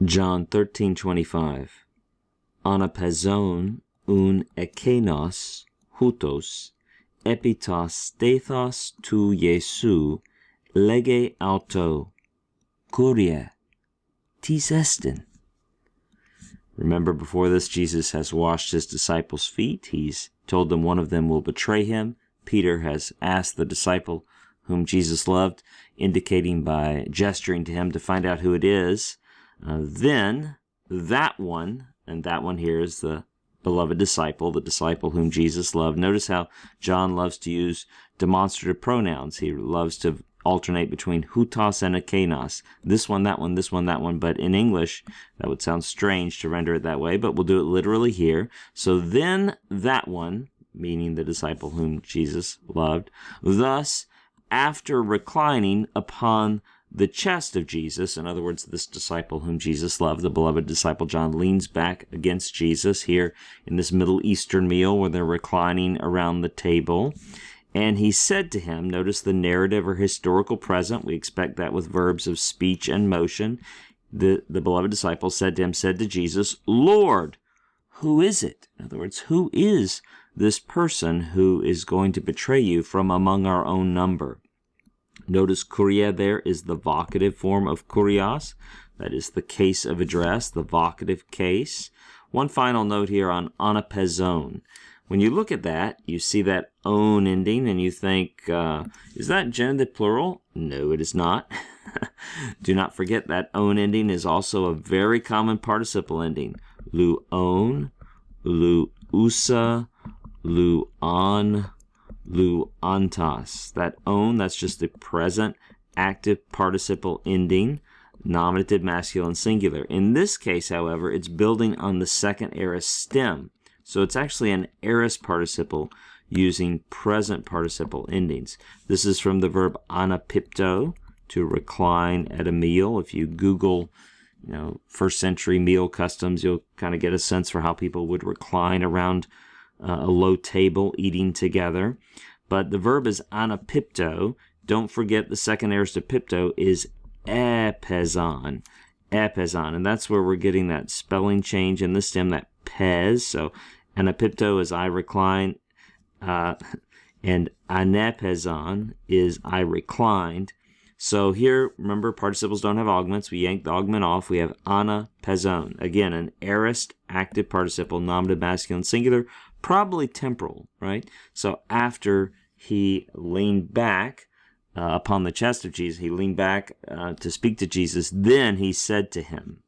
John 13:25. Anapezon un ekenos hutos epitos stethos tu Jesu lege auto kurie tis estin. Remember, before this, Jesus has washed his disciples' feet. He's told them one of them will betray him. Peter has asked the disciple whom Jesus loved, indicating by gesturing to him to find out who it is. Then that one, and that one here is the beloved disciple, the disciple whom Jesus loved. Notice how John loves to use demonstrative pronouns. He loves to alternate between hutos and ekenos. This one, that one, this one, that one. But in English, that would sound strange to render it that way, but we'll do it literally here. So then that one, meaning the disciple whom Jesus loved, thus, after reclining upon the chest of Jesus, in other words, this disciple whom Jesus loved, the beloved disciple John, leans back against Jesus here in this Middle Eastern meal where they're reclining around the table. And he said to him, notice the narrative or historical present. We expect that with verbs of speech and motion. The beloved disciple said to Jesus, Lord, who is it? In other words, who is this person who is going to betray you from among our own number? Notice kurie there is the vocative form of kurios. That is the case of address, the vocative case. One final note here on anapezon. When you look at that, you see that own ending and you think, is that genitive plural? No, it is not. Do not forget that own ending is also a very common participle ending. Lu on, lu usa, lu on, lu antas. That own, that's just the present active participle ending, nominative masculine singular. In this case, however, it's building on the second aorist stem. So it's actually an aorist participle using present participle endings. This is from the verb anapipto, to recline at a meal. If you Google, first century meal customs, you'll kind of get a sense for how people would recline around a low table eating together. But the verb is anapipto. Don't forget the second aorist of pipto is epezon. Epezon. And that's where we're getting that spelling change in the stem, that pez. So anapipto is I recline, and anapezon is I reclined. So here, remember, participles don't have augments. We yank the augment off. We have anapezon. Again, an aorist active participle, nominative masculine singular, probably temporal, right? So after he leaned back upon the chest of Jesus, he leaned back to speak to Jesus, then he said to him.